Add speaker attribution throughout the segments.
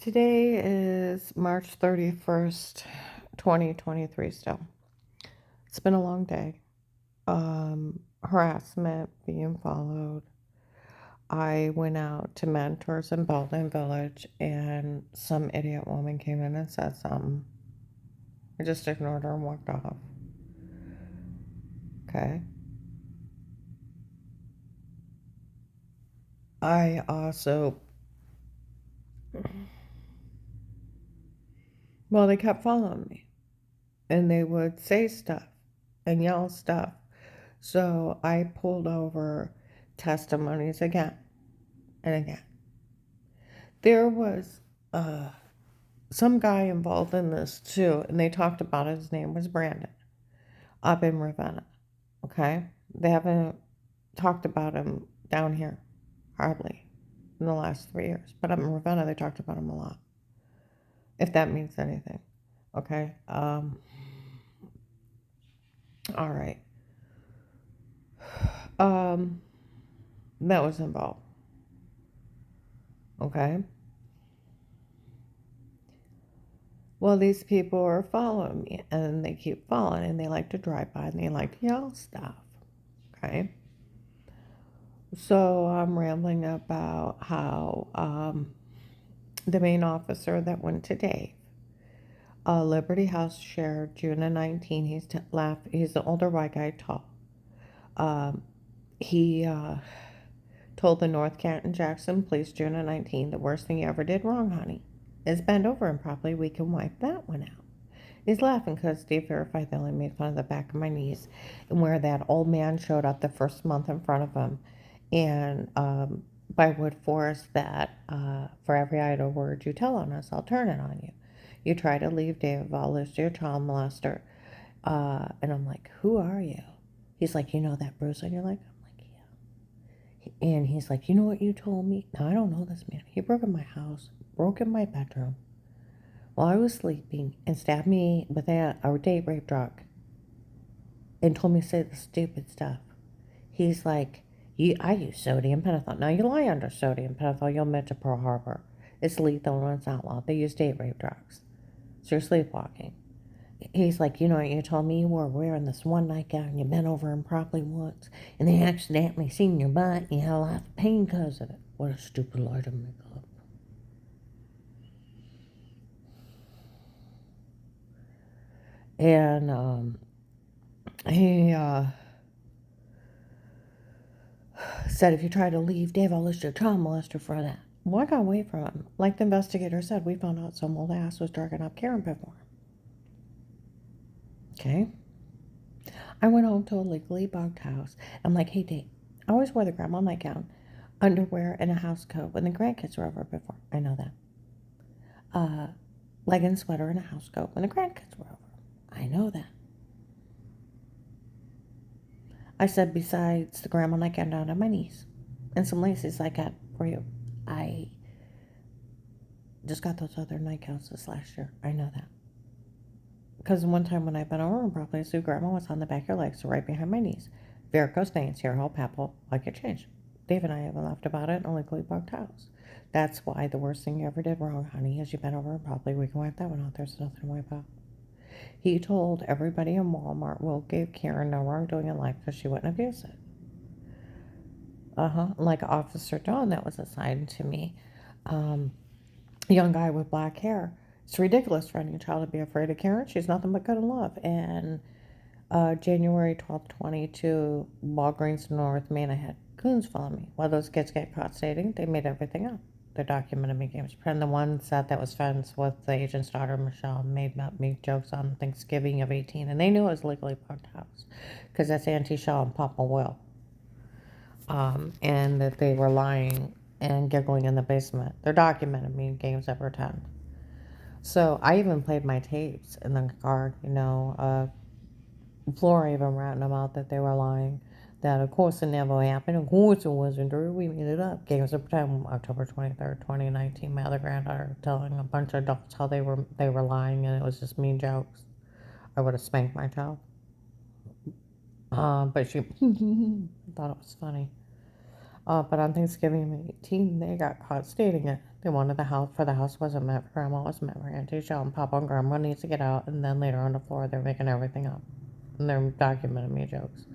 Speaker 1: Today is March 31st, 2023 still. It's been a long day. Harassment being followed. I went out to Mentors in Belden Village and some idiot woman came in and said something. I just ignored her and walked off. Okay. I also, well, they kept following me and they would say stuff and yell stuff. So I pulled over testimonies again and again. There was some guy involved in this too, and they talked about it. His name was Brandon up in Ravenna. Okay? They haven't talked about him down here hardly in the last 3 years, but up in Ravenna they talked about him a lot, if that means anything. Okay? All right. That was involved. Okay? Well, these people are following me and they keep following and they like to drive by and they like to yell stuff. Okay? So I'm rambling about how the main officer that went to Dave, Liberty House Sheriff, June of 19, he's the older white guy, tall. He told the North Canton Jackson Police, June of 19, the worst thing you ever did wrong, honey, is bend over and properly we can wipe that one out. He's laughing because Steve verified they only made fun of the back of my knees and where that old man showed up the first month in front of him. And by Wood Forest that for every idle word you tell on us, I'll turn it on you. You try to leave Dave, I'll list your child molester. And I'm like, who are you? He's like, you know that bruise on your leg? I'm like, yeah. And he's like, you know what you told me? No, I don't know this man. He broke in my house, broke in my bedroom while I was sleeping and stabbed me with a date rape drug and told me to say the stupid stuff. He's like, I use sodium pentothal. Now you lie under sodium pentothal, you'll admit to Pearl Harbor. It's lethal and it's outlawed. They use date rape drugs. So you're sleepwalking. He's like, you know, you told me you were wearing this one nightgown and you bent over improperly once and they accidentally seen your butt and you had a lot of pain because of it. What a stupid lie to make up. And he said, if you try to leave Dave, I'll list your child molester for that. Well, I got away from him. Like the investigator said, we found out some old ass was drugging up Karen before. Okay? I went home to a legally bugged house. I'm like, hey, Dave, I always wore the grandma nightgown, underwear, and a house coat when the grandkids were over before. I know that. Leggings, sweater, and a house coat when the grandkids were over. I know that. I said, besides the grandma nightgown down to my knees and some laces I got for you, I just got those other nightgowns this last year. I know that. Because one time when I bent over and properly asleep, grandma was on the back of your legs, so right behind my knees. Varicose veins, hair, whole papal, like it changed. Dave and I haven't laughed about it in a legally bugged house. That's why the worst thing you ever did wrong, honey, is you bent over and properly we can wipe that one out. There's nothing to wipe out. He told everybody in Walmart Will gave Karen no wrongdoing in life because she wouldn't abuse it. Like Officer Dawn that was assigned to me. A young guy with black hair. It's ridiculous for any child to be afraid of Karen. She's nothing but good in love. And January 12th, 22, Walgreens North Main, I had goons follow me. While those kids get caught stating, they made everything up. They documented me games. And the one set that was friends with the agent's daughter, Michelle, made me jokes on Thanksgiving of 18. And they knew it was legally bugged house because that's Auntie Shaw and Papa Will. And that they were lying and giggling in the basement. They're documenting me in games that pretend. So I even played my tapes in the car, Flora even ratting them out that they were lying. That of course it never happened. Of course it wasn't true. We made it up. Games of pretend. October 23rd, 2019. My other granddaughter telling a bunch of adults how they were lying and it was just mean jokes. I would have spanked my child. But she thought it was funny. But on Thanksgiving of 18, they got caught stating it. They wanted the house, for the house wasn't meant for grandma, it was meant for Auntie Jill, and Papa and grandma needs to get out, and then later on the floor, they're making everything up. And they're documenting me jokes.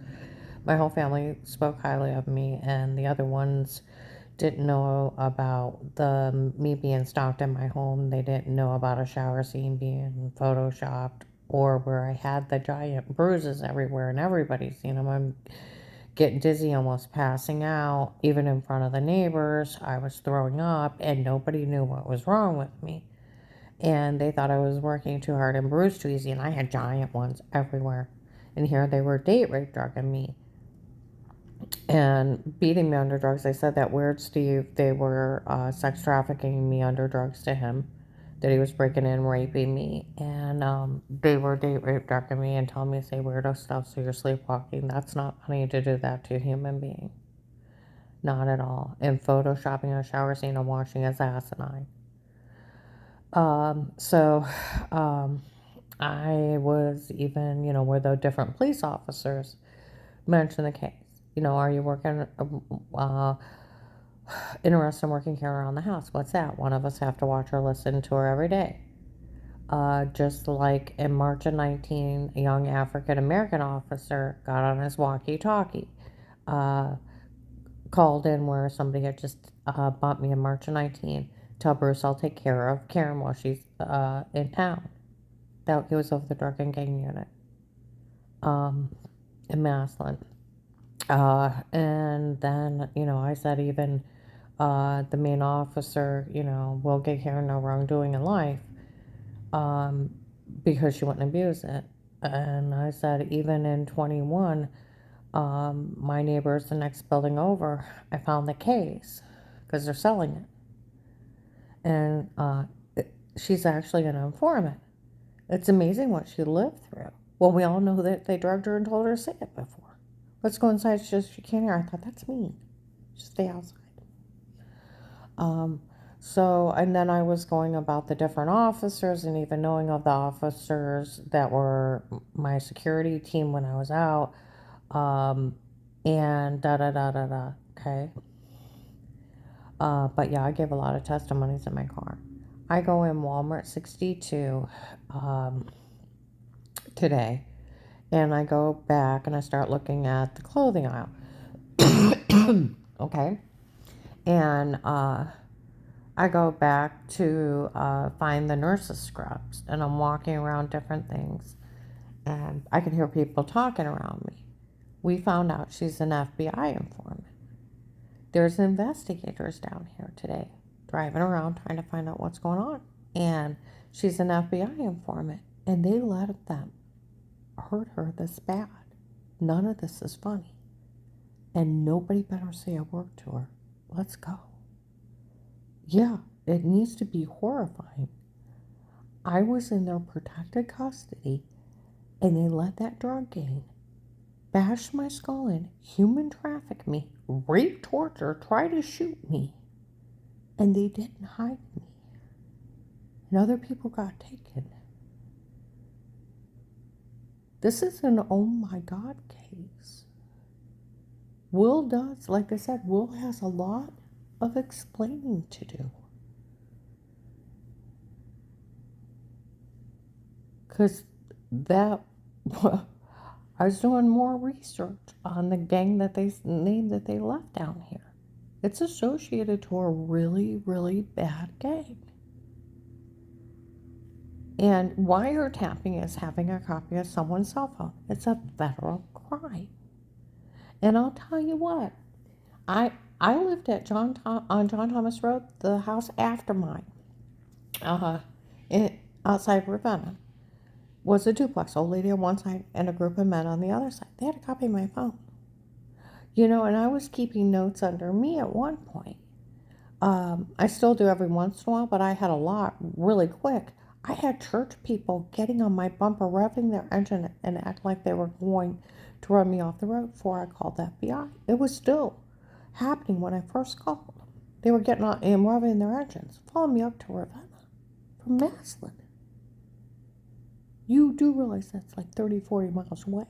Speaker 1: My whole family spoke highly of me, and the other ones didn't know about me being stalked in my home. They didn't know about a shower scene being photoshopped, or where I had the giant bruises everywhere, and everybody's seen them. I'm getting dizzy, almost passing out, even in front of the neighbors. I was throwing up, and nobody knew what was wrong with me. And they thought I was working too hard and bruised too easy, and I had giant ones everywhere. And here they were date rape drugging me and beating me under drugs. They said that Weird Steve, they were sex trafficking me under drugs to him, that he was breaking in, raping me, and they were date rape drugging me and telling me to say weirdo stuff, so you're sleepwalking. That's not funny to do that to a human being. Not at all. And photoshopping a shower scene and washing his asinine. So I was even, where the different police officers mentioned the case. Are you working, interested in working here around the house? What's that? One of us have to watch her, listen to her every day. Just like in March of 19, a young African American officer got on his walkie-talkie, called in where somebody had just bumped me in March of 19. Tell Bruce I'll take care of Karen while she's in town. That he was over the drug and gang unit in Maslin. And then, I said even the main officer, will get Karen no wrongdoing in life because she wouldn't abuse it. And I said even in 21, my neighbors the next building over, I found the case because they're selling it. And she's actually an informant. It's amazing what she lived through. Well, we all know that they drugged her and told her to say it before. Let's go inside. She can't hear. I thought, that's mean. Just stay outside. So, and then I was going about the different officers and even knowing of the officers that were my security team when I was out. And da-da-da-da-da. Okay. But yeah, I gave a lot of testimonies in my car. I go in Walmart 62 today, and I go back and I start looking at the clothing aisle. Okay. And I go back to find the nurses' scrubs, and I'm walking around different things, and I can hear people talking around me. We found out she's an FBI informant. There's investigators down here today driving around trying to find out what's going on. And she's an FBI informant. And they let them hurt her this bad. None of this is funny. And nobody better say a word to her. Let's go. Yeah, it needs to be horrifying. I was in their protected custody, and they let that drug gang bash my skull in, human traffic me, rape, torture, try to shoot me, and they didn't hide me. And other people got taken. This is an oh my God case. Will does, like I said, Will has a lot of explaining to do. Because that, I was doing more research on the gang that they named that they left down here. It's associated to a really, really bad gang. And wiretapping is having a copy of someone's cell phone. It's a federal crime. And I'll tell you what, I lived at on John Thomas Road, the house after mine, outside Ravenna, was a duplex. Old lady on one side and a group of men on the other side. They had a copy of my phone. And I was keeping notes under me at one point. I still do every once in a while, but I had a lot really quick. I had church people getting on my bumper, revving their engine, and act like they were going to run me off the road before I called the FBI. It was still happening when I first called. They were getting on and revving their engines, following me up to Ravenna from Maslin. You do realize that's like 30, 40 miles away.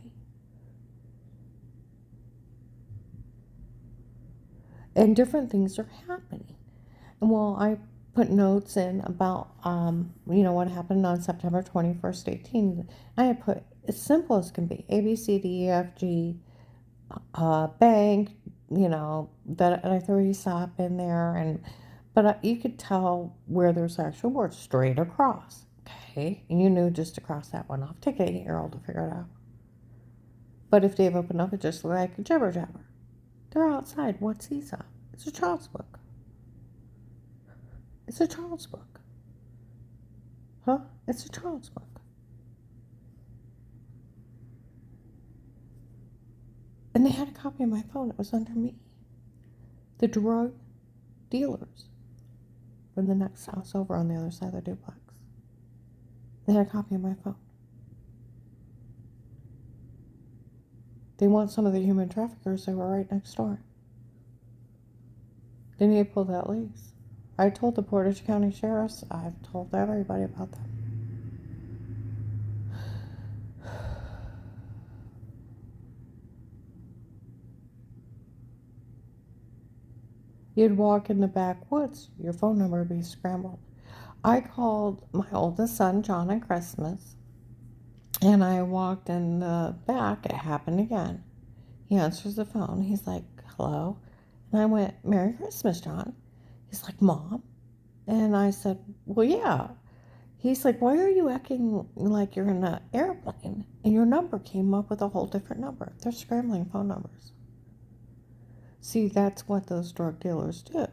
Speaker 1: And different things are happening. And well, I put notes in about, what happened on September 21st, 18. I had put as simple as can be, A, B, C, D, E, F, G, bank, that I threw ESOP in there, but you could tell where there's actual words straight across, okay? And you knew just to cross that one off. Take an 8-year-old to figure it out. But if they've opened up, it just looked like jibber jabber. They're outside. What's ESOP? It's a child's book. It's a child's book. Huh? It's a child's book. And they had a copy of my phone. It was under me. The drug dealers were in the next house over on the other side of the duplex. They had a copy of my phone. They want some of the human traffickers. They were right next door. They need to pull that lease. I told the Portage County Sheriffs. I've told everybody about that. You'd walk in the backwoods, your phone number would be scrambled. I called my oldest son, John, on Christmas, and I walked in the back. It happened again. He answers the phone. He's like, hello? And I went, Merry Christmas, John. He's like, Mom? And I said, well, yeah. He's like, why are you acting like you're in an airplane? And your number came up with a whole different number. They're scrambling phone numbers. See, that's what those drug dealers do.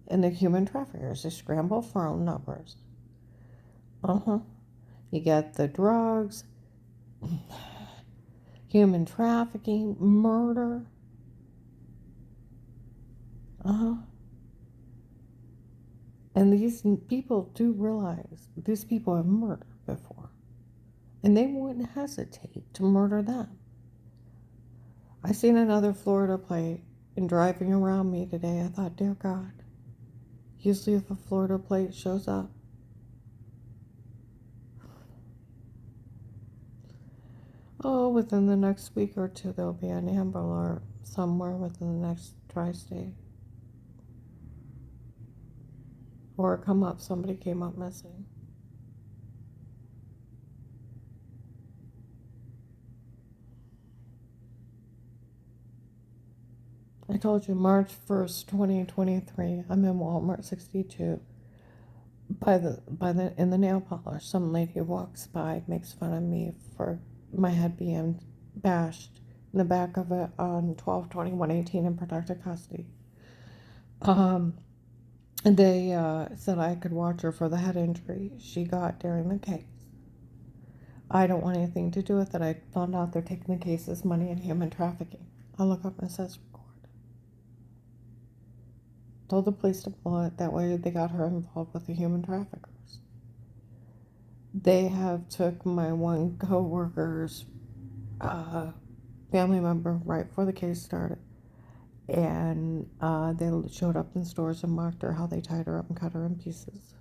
Speaker 1: And the human traffickers, they scramble phone numbers. You get the drugs, human trafficking, murder. And these people do realize these people have murdered before. And they wouldn't hesitate to murder them. I seen another Florida plate and driving around me today. I thought, dear God, usually if a Florida plate shows up, within the next week or two, there'll be an Amber Alert somewhere within the next tri-state. Or somebody came up missing. I told you, March 1st, 2023, I'm in Walmart 62. In the nail polish, some lady walks by, makes fun of me for my head being bashed in the back of it on 12/20/118 in protective custody. They said I could watch her for the head injury she got during the case. I don't want anything to do with it. I found out they're taking the case as money and human trafficking. I'll look up and it says record. Told the police to pull it. That way they got her involved with the human traffickers. They have took my one co-worker's family member right before the case started. And they showed up in stores and mocked her, how they tied her up and cut her in pieces.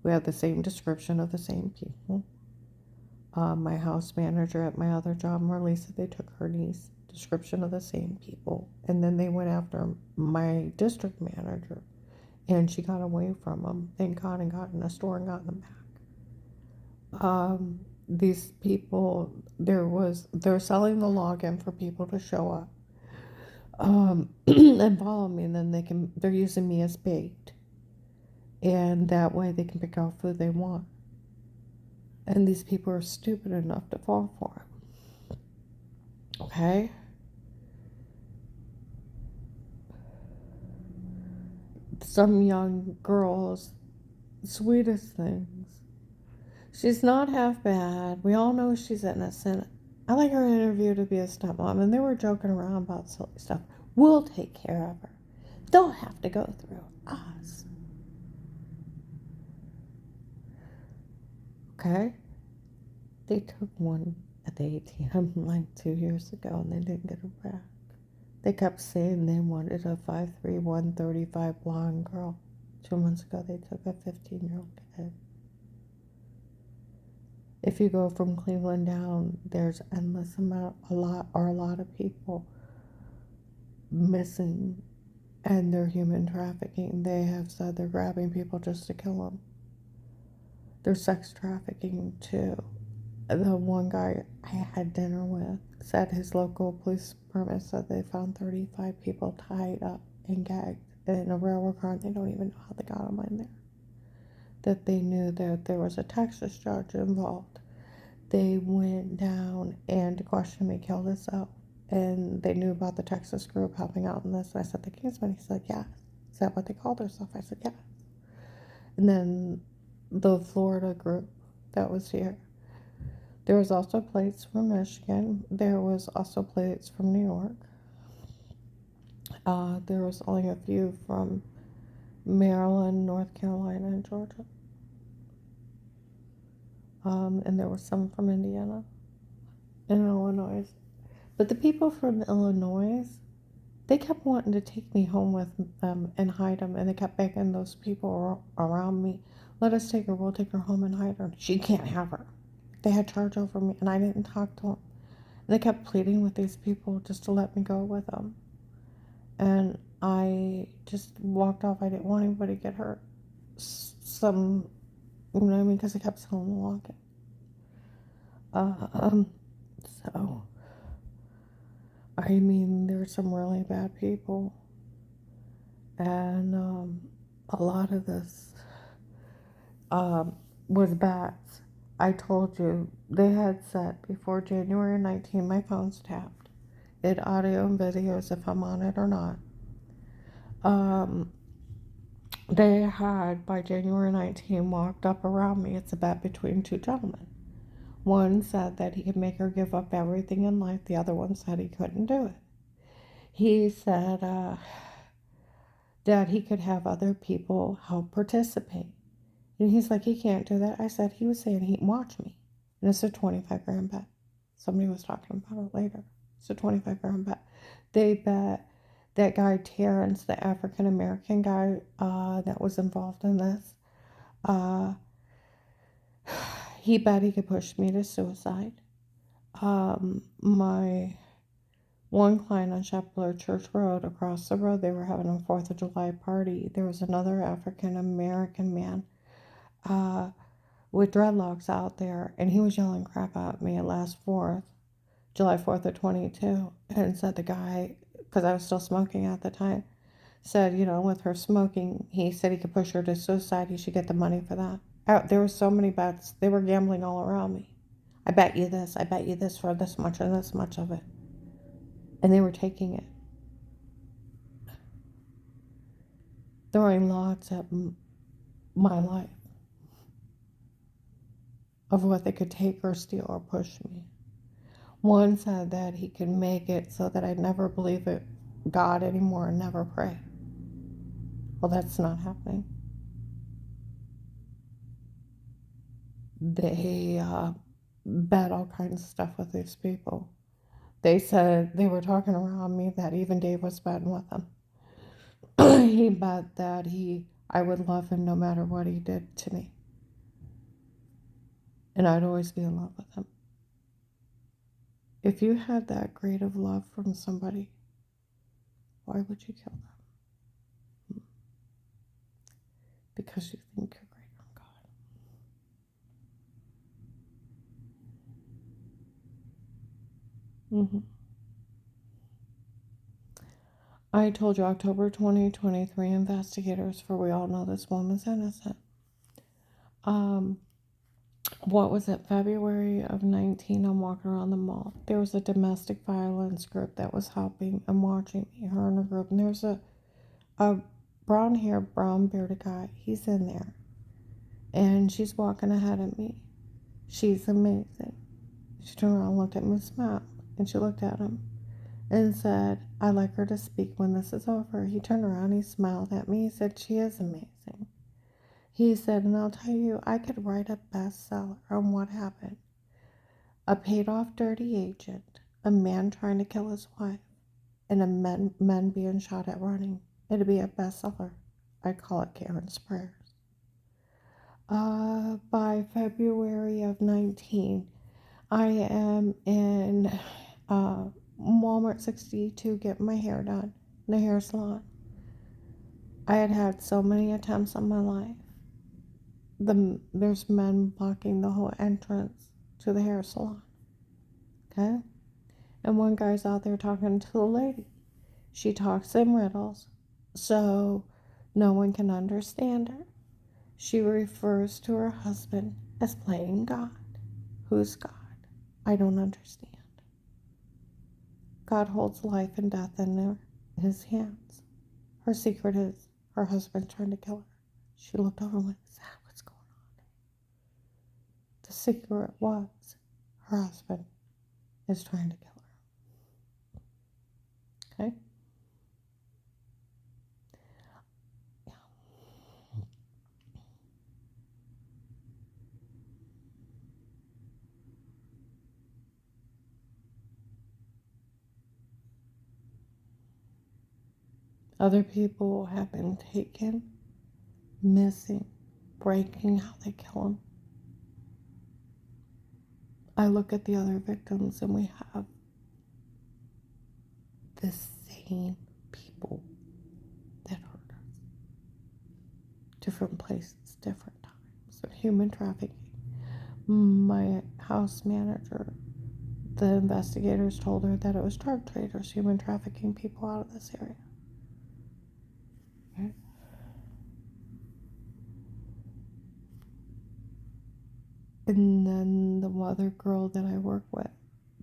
Speaker 1: We have the same description of the same people. My house manager at my other job, Marley, said they took her niece, description of the same people. And then they went after my district manager, and she got away from them, thank God, and got in a store and got them back. These people, they're selling the login for people to show up. And follow me, and then they're using me as bait, and that way they can pick out food they want. And these people are stupid enough to fall for it. Okay? Some young girls, sweetest things. She's not half bad. We all know she's innocent. I like her interview to be a stepmom, and they were joking around about silly stuff. We'll take care of her. They'll have to go through us. Okay? They took one at the ATM like 2 years ago, and they didn't get her back. They kept saying they wanted a 5'3", 135 blonde girl. 2 months ago, they took a 15-year-old kid. If you go from Cleveland down, there's a lot of people missing And they're human trafficking. They have said they're grabbing people just to kill them. They're sex trafficking too. The one guy I had dinner with said his local police department said they found 35 people tied up and gagged in a railroad car, and they don't even know how they got them in there. That they knew that there was a Texas judge involved. They went down and to question me, killed us out. And they knew about the Texas group helping out in this. And I said, the Kingsmen? He said, yes. Is that what they called themselves? I said, yes. And then the Florida group that was here. There was also plates from Michigan. There was also plates from New York. There was only a few from Maryland, North Carolina, and Georgia. And there was some from Indiana and Illinois. But the people from Illinois, they kept wanting to take me home with them and hide them. And they kept begging those people around me, let us take her, we'll take her home and hide her. She can't have her. They had charge over me, and I didn't talk to them. And they kept pleading with these people just to let me go with them. And I just walked off. I didn't want anybody to get hurt. Some, you know what I mean? Because they kept selling the locket. So, I mean, there's some really bad people. And a lot of this was bats. I told you, they had said before January 19, my phone's tapped. It audio and videos if I'm on it or not. They had, by January 19, walked up around me. It's a bet between two gentlemen. One said that he could make her give up everything in life. The other one said he couldn't do it. He said that he could have other people help participate. And he's like, he can't do that. I said, he was saying he'd watch me. And it's a 25 grand bet. Somebody was talking about it later. It's a 25 grand bet. They bet that guy Terrence, the African American guy that was involved in this, he bet he could push me to suicide. My one client on Chapel Church Road, across the road, they were having a 4th of July party. There was another African American man with dreadlocks out there, and he was yelling crap at me at last 4th, July 4th of 22, and said the guy, because I was still smoking at the time, said, you know, with her smoking, he said he could push her to suicide. He should get the money for that. There were so many bets. They were gambling all around me. I bet you this. I bet you this for this much and this much of it. And they were taking it. Throwing lots at my life of what they could take or steal or push me. One said that he could make it so that I'd never believe it, God anymore and never pray. Well, that's not happening. They bet all kinds of stuff with these people. They said they were talking around me that even Dave was betting with them. He bet that I would love him no matter what he did to me. And I'd always be in love with him. If you had that great of love from somebody, why would you kill them? Because you think you're greater than God. I told you October 2023 investigators, for we all know this woman's innocent. What was it, February of 19, I'm walking around the mall. There was a domestic violence group that was helping and watching me, her in a group. And there's a brown haired, brown bearded guy. He's in there. And she's walking ahead of me. She's amazing. She turned around, looked at me, smiled. And she looked at him and said, I'd like her to speak when this is over. He turned around, he smiled at me. He said, she is amazing. He said, and I'll tell you, I could write a bestseller on what happened. A paid-off dirty agent, a man trying to kill his wife, and a men being shot at running. It'd be a bestseller. I call it Karen's Prayers. By February of 19, I am in Walmart 62 getting my hair done in a hair salon. I had had so many attempts on my life. There's men blocking the whole entrance to the hair salon. Okay? And one guy's out there talking to the lady. She talks in riddles, so no one can understand her. She refers to her husband as playing God. Who's God? I don't understand. God holds life and death in his hands. Her secret is her husband trying to kill her. She looked over and went, "Is that what's going on?" The secret was her husband is trying to kill her. Okay? Yeah. Other people have been taken, missing, breaking how they kill them. I look at the other victims and we have the same people that hurt us. Different places, different times. So human trafficking. My house manager, the investigators told her that it was drug traders, human trafficking people out of this area. Okay. And then the other girl that I work with,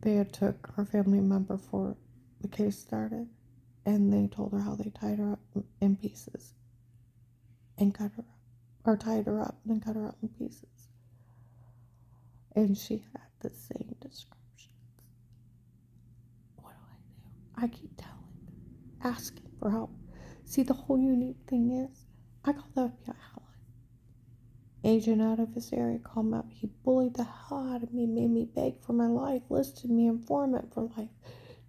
Speaker 1: they had took her family member for the case started, and they told her how they tied her up in pieces and cut her up, or tied her up and then cut her up in pieces. And she had the same descriptions. What do? I keep telling, asking for help. See, the whole unique thing is, I called the FBI hotline. Agent out of his area called me up. He bullied the hell out of me, made me beg for my life, listed me informant for life,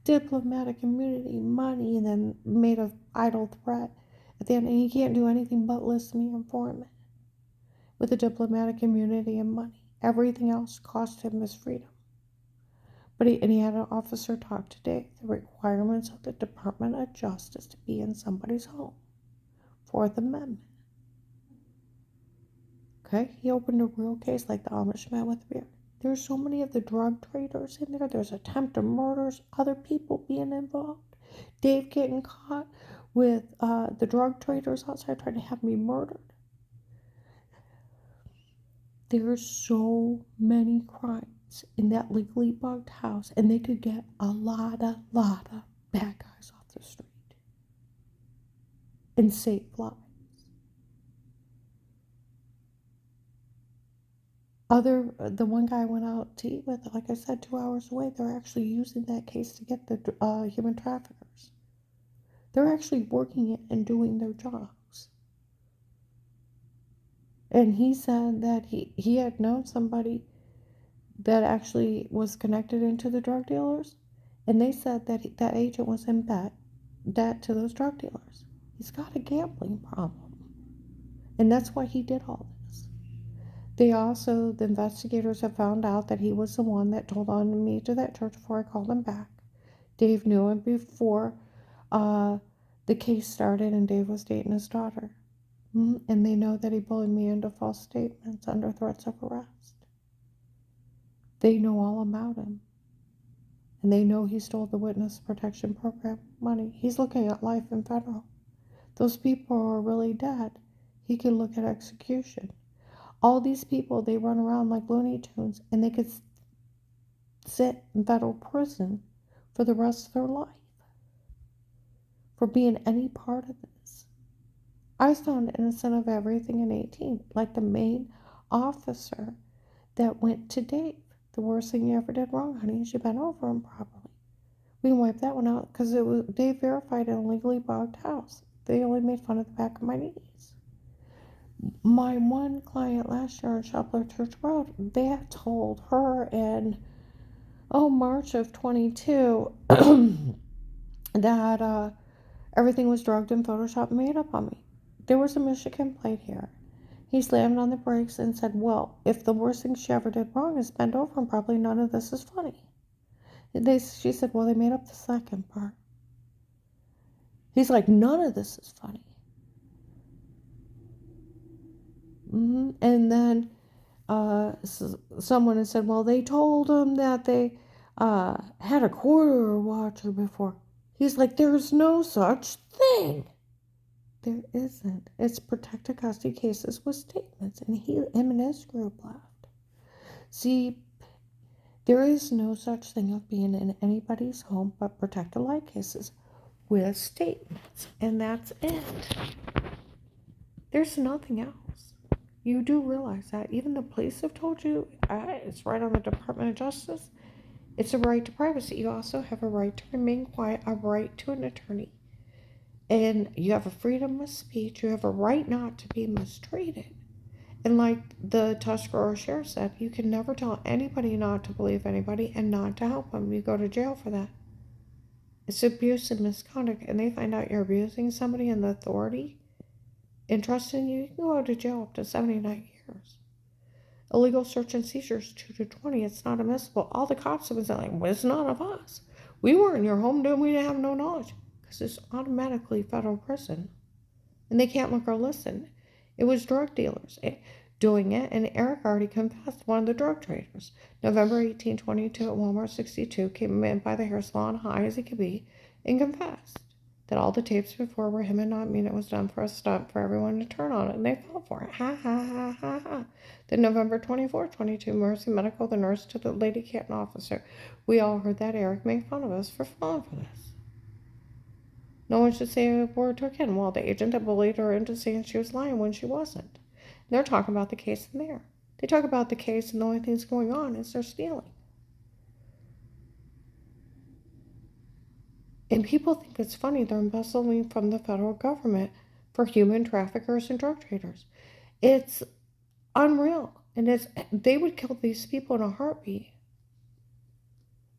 Speaker 1: diplomatic immunity, money, and then made an idle threat at the end. And he can't do anything but list me informant with the diplomatic immunity and money. Everything else cost him his freedom. But he had an officer talk today. The requirements of the Department of Justice to be in somebody's home. Fourth Amendment. Okay, he opened a real case like the Amish man with the beard. There's so many of the drug traders in there. There's attempted murders, other people being involved. Dave getting caught with the drug traders outside trying to have me murdered. There's so many crimes in that legally bugged house, and they could get a lot of bad guys off the street and save lives. The one guy I went out to eat with, like I said, 2 hours away, they're actually using that case to get the human traffickers. They're actually working it and doing their jobs. And he said that he had known somebody that actually was connected into the drug dealers, and they said that that agent was in debt to those drug dealers. He's got a gambling problem, and that's why he did all this. The investigators have found out that he was the one that told on me to that church before I called him back. Dave knew him before the case started, and Dave was dating his daughter. And they know that he bullied me into false statements under threats of arrest. They know all about him. And they know he stole the Witness Protection Program money. He's looking at life in federal. Those people are really dead. He could look at execution. All these people, they run around like Looney Tunes, and they could sit in federal prison for the rest of their life for being any part of this. I was found innocent of everything in 18, like the main officer that went to Dave. The worst thing you ever did wrong, honey, is you bent over him properly. We can wipe that one out because it was Dave verified in a legally bugged house. They only made fun of the back of my knees. My one client last year on Shopler Church Road, they had told her in March of 22 that everything was drugged and Photoshop made up on me. There was a Michigan plate here. He slammed on the brakes and said, "Well, if the worst thing she ever did wrong is bend over and probably none of this is funny." She said, "Well, they made up the second part." He's like, "None of this is funny." And then someone had said, well, they told him that they had a quarter watcher before. He's like, there's no such thing. There isn't. It's protected custody cases with statements, and him and his group left. See, there is no such thing of being in anybody's home but protected light cases with statements, and that's it. There's nothing else. You do realize that even the police have told you it's right on the Department of Justice. It's a right to privacy. You also have a right to remain quiet, a right to an attorney. And you have a freedom of speech. You have a right not to be mistreated. And like the Tuscarora sheriff said, you can never tell anybody not to believe anybody and not to help them. You go to jail for that. It's abuse and misconduct, and they find out you're abusing somebody in the authority entrusting you, you can go to jail up to 79 years. Illegal search and seizures 2 to 20, it's not admissible. All the cops have been saying, well, it's none of us. We weren't in your home, we didn't have no knowledge. Because it's automatically federal prison. And they can't look or listen. It was drug dealers doing it, and Eric already confessed, one of the drug traders. November 1822 at Walmart 62, came in by the hair salon high as he could be, and confessed that all the tapes before were him and not me, and it was done for a stunt for everyone to turn on it, and they fell for it. Ha, ha, ha, ha, ha. Then November 24, 22, Mercy Medical, the nurse to the Lady Canton officer. We all heard that Eric made fun of us for falling for this. No one should say a word to again. Well, the agent had bullied her into saying she was lying when she wasn't. They're talking about the case in there. They talk about the case, and the only thing that's going on is they're stealing. And people think it's funny they're embezzling from the federal government for human traffickers and drug traders. It's unreal. And they would kill these people in a heartbeat.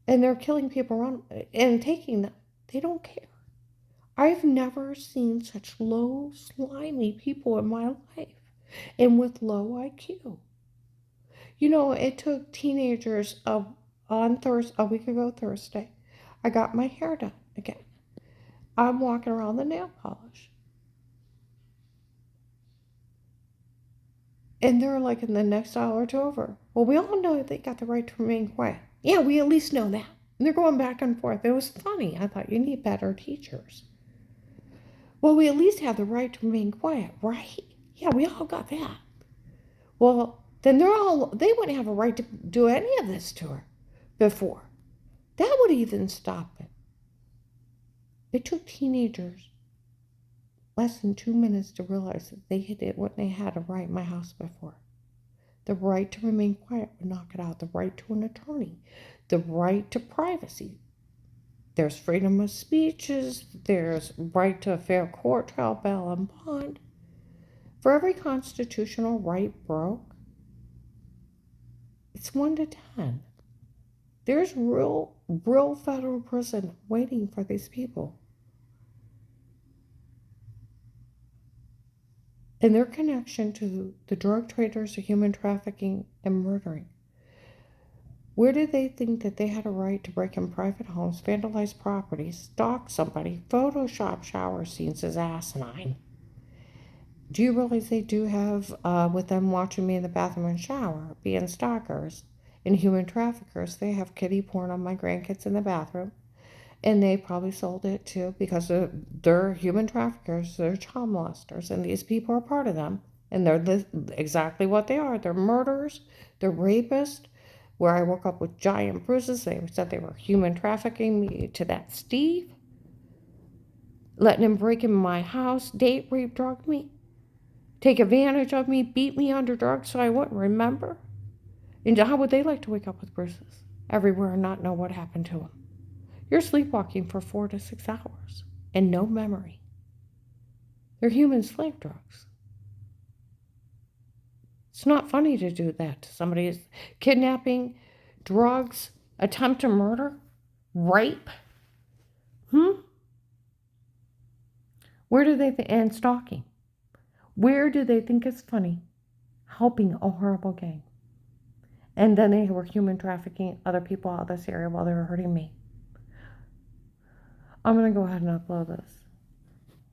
Speaker 1: And they're killing people around and taking them. They don't care. I've never seen such low, slimy people in my life. And with low IQ. You know, it took teenagers a week ago Thursday. I got my hair done again. I'm walking around the nail polish. And they're like, in the next hour or two over. Well, we all know they got the right to remain quiet. Yeah, we at least know that. And they're going back and forth. It was funny. I thought, you need better teachers. Well, we at least have the right to remain quiet, right? Yeah, we all got that. Well, then they wouldn't have a right to do any of this to her before. That would even stop it. It took teenagers less than 2 minutes to realize that they did what they had a right in my house before. The right to remain quiet would knock it out. The right to an attorney. The right to privacy. There's freedom of speeches. There's right to a fair court trial, bail, and bond. For every constitutional right broke, it's 1 to 10. There's real federal prison waiting for these people. And their connection to the drug traders, the human trafficking, and murdering. Where did they think that they had a right to break in private homes, vandalize properties, stalk somebody, Photoshop shower scenes as asinine? Do you realize they do have, with them watching me in the bathroom and shower, being stalkers and human traffickers, they have kiddie porn on my grandkids in the bathroom. And they probably sold it too because they're human traffickers, they're child molesters, and these people are part of them. And they're exactly what they are. They're murderers, they're rapists. Where I woke up with giant bruises, they said they were human trafficking me to that Steve, letting him break in my house, date rape, drug me, take advantage of me, beat me under drugs so I wouldn't remember. And how would they like to wake up with bruises everywhere and not know what happened to them? You're sleepwalking for 4 to 6 hours and no memory. They're human slave drugs. It's not funny to do that to somebody. Kidnapping, drugs, attempt to murder, rape. Where do they and stalking? Where do they think it's funny? Helping a horrible gang. And then they were human trafficking other people out of this area while they were hurting me. I'm going to go ahead and upload this.